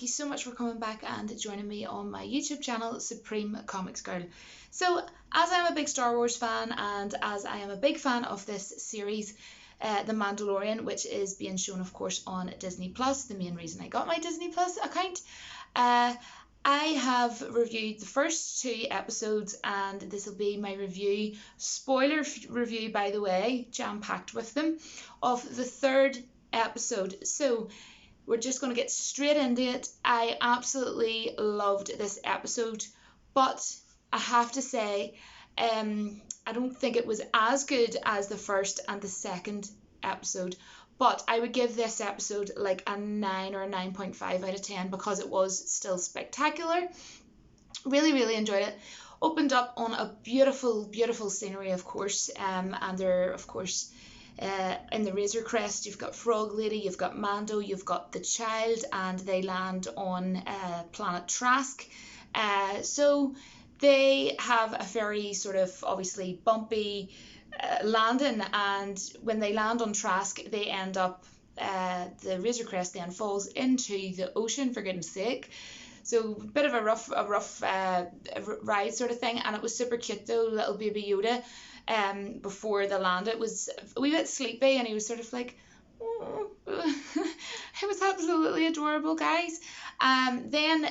you so much for coming back and joining me on my YouTube channel, Supreme Comics Girl. So, as I'm a big Star Wars fan and as I am a big fan of this series, The Mandalorian, which is being shown, of course, on Disney Plus, the main reason I got my Disney Plus account, I have reviewed the first 2 episodes, and this will be my review, spoiler review by the way, jam-packed with them, of the 3rd episode. So we're just going to get straight into it. I absolutely loved this episode, but I have to say, I don't think it was as good as the first and the 2nd episode, but I would give this episode like a 9 or a 9.5 out of 10 because it was still spectacular. Really, really enjoyed it. Opened up on a beautiful, beautiful scenery, of course, and they're, of course, in the Razor Crest. You've got Frog Lady, you've got Mando, you've got the child, and they land on planet Trask. So they have a very sort of obviously bumpy landing, and when they land on Trask, they end up, the Razor Crest then falls into the ocean, for goodness sake. So a bit of a rough ride sort of thing, and it was super cute though. Little baby Yoda, before they landed, was a wee bit sleepy, and he was sort of like, oh. It was absolutely adorable, guys. Then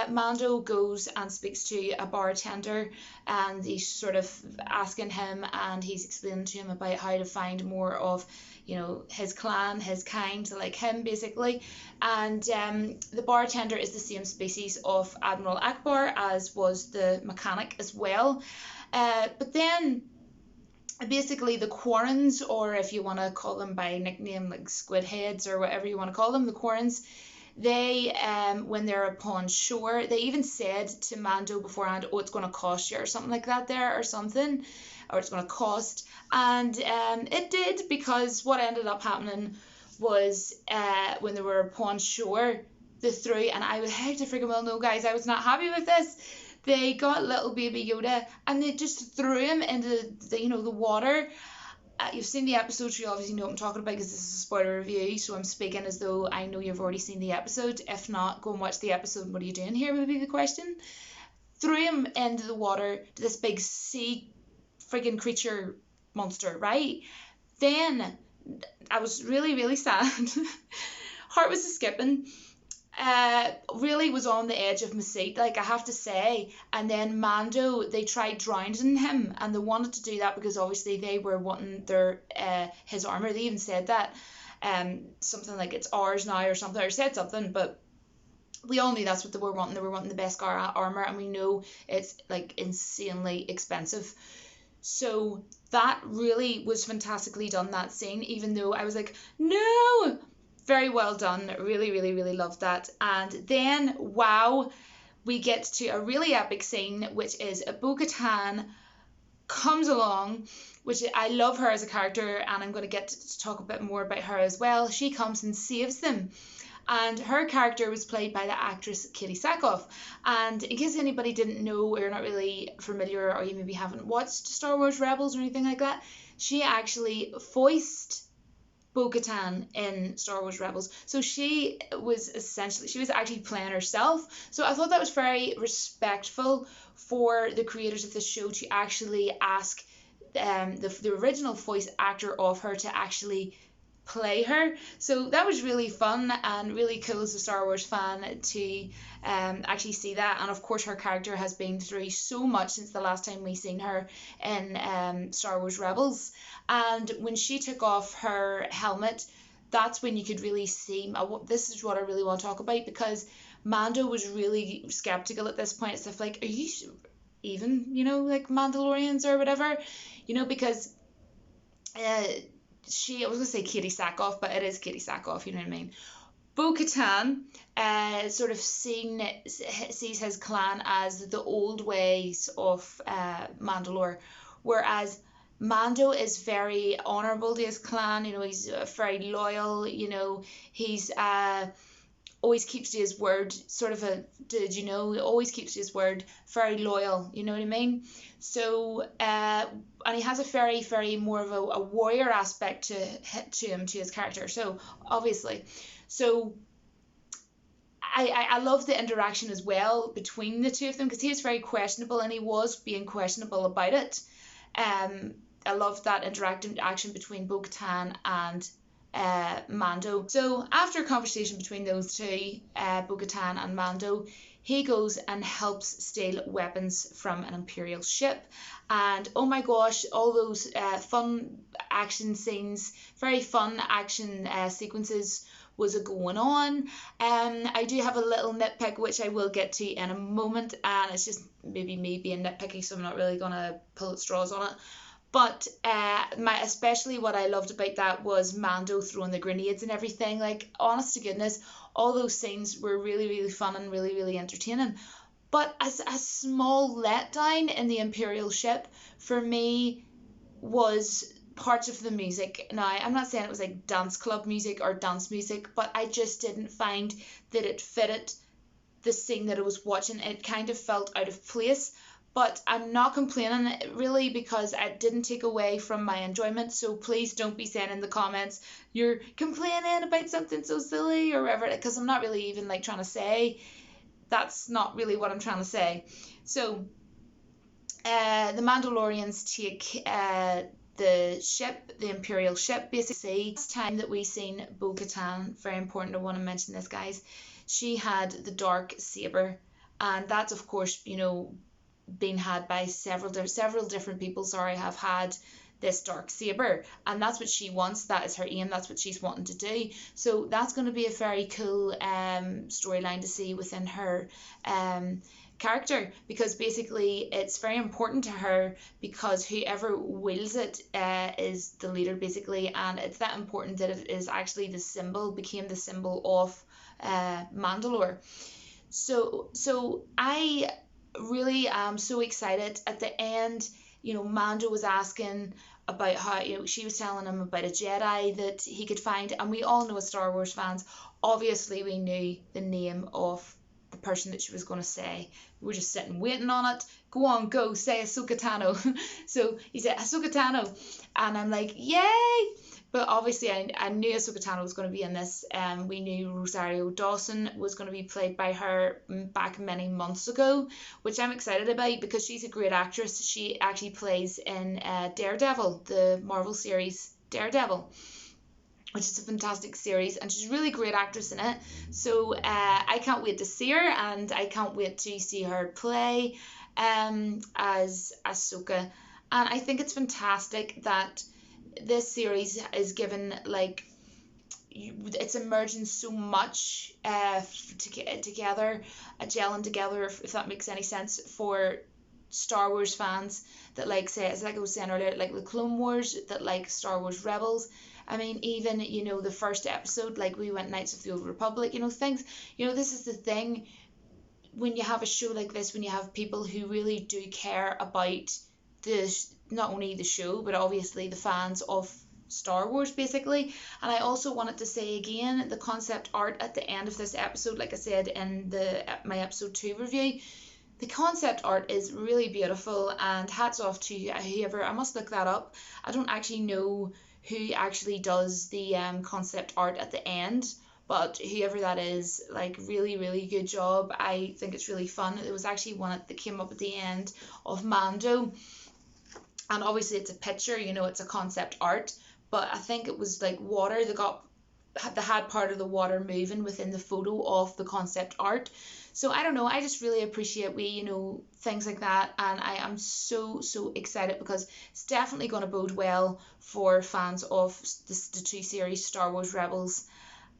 Mando goes and speaks to a bartender, and he's sort of asking him, and he's explaining to him about how to find more of, you know, his clan, his kind, like him basically. And the bartender is the same species of Admiral Akbar as was the mechanic as well. But then basically the Quarrens, or if you want to call them by nickname like Squid Heads or whatever you want to call them, the Quarrens, they, when they're upon shore, they even said to Mando beforehand, oh, it's going to cost you or something like that there or something, or it's going to cost. And it did, because what ended up happening was when they were upon shore, the three, and I would have to freaking well know, guys, I was not happy with this. They got little baby Yoda and they just threw him into the, you know, the water. You've seen the episode, so you obviously know what I'm talking about because this is a spoiler review, so I'm speaking as though I know you've already seen the episode. If not, go and watch the episode. What are you doing here would be the question. Threw him into the water to this big sea friggin' creature monster, right? Then I was really, really sad. Heart was skipping. Really was on the edge of my seat, like I have to say. And then Mando, they tried drowning him, and they wanted to do that because obviously they were wanting their his armor. They even said that something like it's ours now or something, or said something, but we all knew that's what they were wanting. They were wanting the best armor, and we know it's like insanely expensive. So that really was fantastically done, that scene, even though I was like, no. Very well done. Really, really, really loved that. And then, wow, we get to a really epic scene, which is Bo-Katan comes along, which I love her as a character, and I'm going to get to talk a bit more about her as well. She comes and saves them. And her character was played by the actress Katie Sackhoff. And in case anybody didn't know, or you're not really familiar, or you maybe haven't watched Star Wars Rebels or anything like that, she actually voiced Bo-Katan in Star Wars Rebels. So she was actually playing herself. So I thought that was very respectful for the creators of the show to actually ask the original voice actor of her to actually play her. So that was really fun and really cool as a Star Wars fan to actually see that. And of course her character has been through so much since the last time we seen her in Star Wars Rebels. And when she took off her helmet, that's when you could really see, this is what I really want to talk about, because Mando was really skeptical at this point. It's stuff like, are you even, you know, like Mandalorians or whatever, you know, because I was going to say Katie Sackhoff, but it is Katie Sackhoff, you know what I mean. Bo-Katan sort of sees his clan as the old ways of Mandalore, whereas Mando is very honourable to his clan, you know, he's very loyal, you know, he's always keeps to his word, sort of always keeps to his word, very loyal, you know what I mean? So, and he has a very, very more of a warrior aspect to his character, so, obviously. So, I love the interaction as well between the two of them, because he was very questionable and he was being questionable about it. I love that interactive action between Bo-Katan and Mando. So after a conversation between those two, Bo-Katan and Mando, he goes and helps steal weapons from an Imperial ship. And oh my gosh, all those fun action scenes, very fun action sequences was going on. I do have a little nitpick which I will get to in a moment, and it's just maybe me being nitpicky, so I'm not really gonna pull at straws on it. But especially what I loved about that was Mando throwing the grenades and everything. Like, honest to goodness, all those scenes were really, really fun and really, really entertaining. But as a small letdown in the Imperial ship for me was parts of the music. Now, I'm not saying it was like dance club music or dance music, but I just didn't find that it fitted the scene that I was watching. It kind of felt out of place. But I'm not complaining really, because it didn't take away from my enjoyment. So please don't be saying in the comments you're complaining about something so silly or whatever, because I'm not really even like trying to say. That's not really what I'm trying to say. So the Mandalorians take the ship, the Imperial ship, basically. Last time that we seen Bo-Katan, very important, I want to mention this, guys. She had the dark saber, and that's of course, you know, been had by several different people. Have had this dark saber, and that's what she wants. That is her aim. That's what she's wanting to do. So that's going to be a very cool storyline to see within her character, because basically it's very important to her, because whoever wields it is the leader basically, and it's that important that it is actually became the symbol of Mandalore. So I really am so excited. At the end, you know, Mando was asking about how, you know, she was telling him about a Jedi that he could find, and we all know as Star Wars fans, obviously we knew the name of the person that she was going to say. We were just sitting waiting on it. Go on, go, say Ahsoka Tano. So he said Ahsoka Tano, and I'm like, yay! But obviously I knew Ahsoka Tano was going to be in this. We knew Rosario Dawson was going to be played by her back many months ago, which I'm excited about because she's a great actress. She actually plays in Daredevil, the Marvel series Daredevil, which is a fantastic series, and she's a really great actress in it. So I can't wait to see her, and I can't wait to see her play as Ahsoka. And I think it's fantastic that this series is given, like, it's emerging so much together, gelling together, if that makes any sense, for Star Wars fans that like, say, as like I was saying earlier, like the Clone Wars, that like Star Wars Rebels. I mean, even, you know, the first episode, like we went Knights of the Old Republic, you know, things, you know, this is the thing, when you have a show like this, when you have people who really do care about not only the show, but obviously the fans of Star Wars basically. And I also wanted to say again, the concept art at the end of this episode, like I said in my episode 2 review, the concept art is really beautiful, and hats off to whoever, I must look that up. I don't actually know who actually does the concept art at the end, but whoever that is, like, really, really good job. I think it's really fun. It was actually one that came up at the end of Mando, and obviously it's a picture, you know, it's a concept art, but I think it was like water that had part of the water moving within the photo of the concept art. So I don't know, I just really appreciate you know, things like that, and I am so excited because it's definitely going to bode well for fans of the 2 series, Star Wars Rebels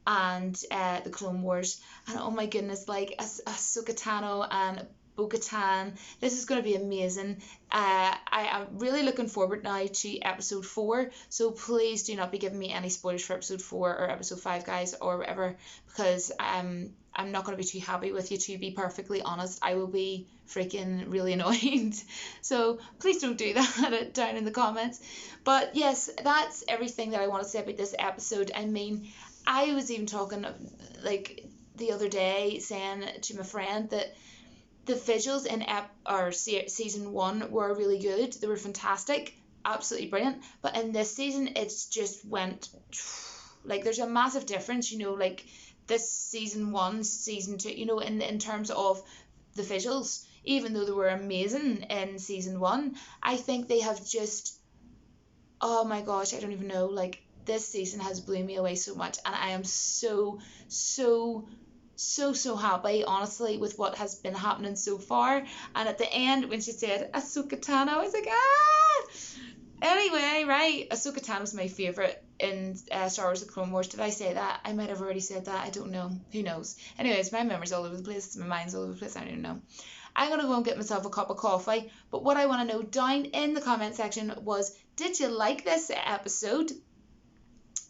and the Clone Wars. And oh my goodness, like Ahsoka Tano and Bo-Katan, this is going to be amazing. I am really looking forward now to episode 4, so please do not be giving me any spoilers for episode 4 or episode 5, guys, or whatever, because I'm not going to be too happy with you, to be perfectly honest. I will be freaking really annoyed. So please don't do that down in the comments. But yes, that's everything that I want to say about this episode. I mean, I was even talking, like, the other day, saying to my friend that the visuals in season 1 were really good. They were fantastic, absolutely brilliant. But in this season, it's just went, like, there's a massive difference, you know, like this season 1, season 2, you know, in terms of the visuals, even though they were amazing in season 1, I think they have just, oh my gosh, I don't even know, like, this season has blew me away so much, and I am so happy, honestly, with what has been happening so far. And at the end, when she said Ahsoka Tano, I was like, ah! Anyway, right, Ahsoka Tano's my favourite in Star Wars: The Clone Wars. Did I say that? I might have already said that. I don't know. Who knows? Anyways, my memory's all over the place. My mind's all over the place. I don't even know. I'm going to go and get myself a cup of coffee. But what I want to know down in the comment section was, did you like this episode?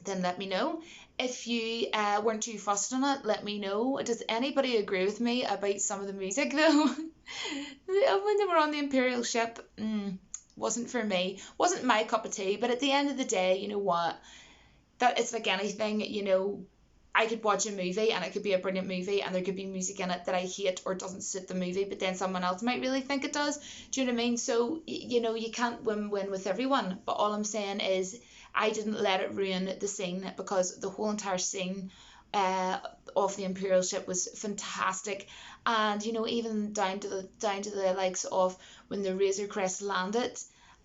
Then let me know. If you weren't too fussed on it, let me know. Does anybody agree with me about some of the music though? When they were on the Imperial ship, wasn't for me. Wasn't my cup of tea. But at the end of the day, you know what? That it's like anything, you know, I could watch a movie and it could be a brilliant movie and there could be music in it that I hate or doesn't suit the movie, but then someone else might really think it does. Do you know what I mean? So, you know, you can't win with everyone. But all I'm saying is I didn't let it ruin the scene, because the whole entire scene of the Imperial ship was fantastic. And, you know, even down to the likes of when the Razor Crest landed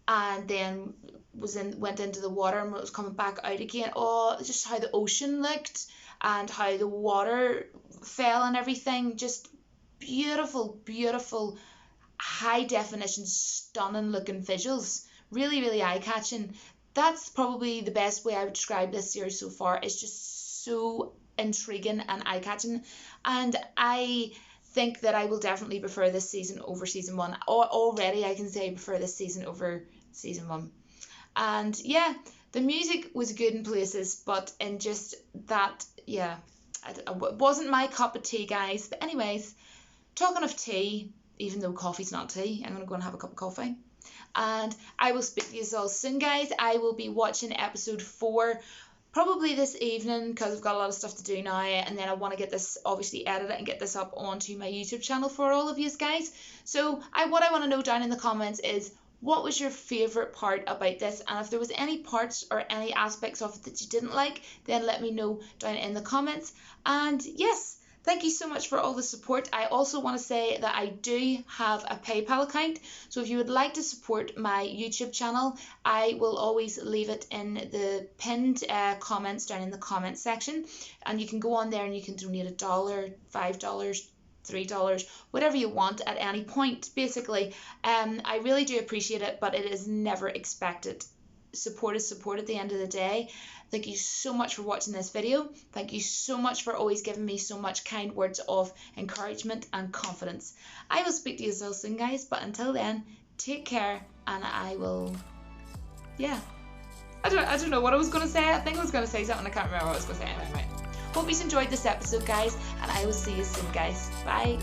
and then went into the water and was coming back out again. Oh, just how the ocean looked and how the water fell and everything. Just beautiful, beautiful, high definition, stunning looking visuals. Really, really eye catching. That's probably the best way I would describe this series so far. It's just so intriguing and eye catching. And I think that I will definitely prefer this season over season 1. Already I can say I prefer this season over season 1. And yeah, the music was good in places, but in just that, yeah, it wasn't my cup of tea, guys. But anyways, talking of tea, even though coffee's not tea, I'm going to go and have a cup of coffee. And I will speak to you all soon, guys. I will be watching episode 4 probably this evening, because I've got a lot of stuff to do now, and then I want to get this, obviously edit it and get this up onto my YouTube channel for all of you guys. So what I want to know down in the comments is, what was your favourite part about this? And if there was any parts or any aspects of it that you didn't like, then let me know down in the comments. And yes, thank you so much for all the support. I also want to say that I do have a PayPal account. So if you would like to support my YouTube channel, I will always leave it in the pinned comments down in the comment section. And you can go on there and you can donate $1, $5, $3, whatever you want at any point, basically. I really do appreciate it, but it is never expected. Support is support at the end of the day. Thank you so much for watching this video. Thank you so much for always giving me so much kind words of encouragement and confidence. I will speak to you so soon, guys, but until then, take care, and I will, yeah, I don't know what I was going to say. I think I was going to say something, I can't remember what I was going to say anyway. Hope you enjoyed this episode, guys, and I will see you soon, guys. Bye.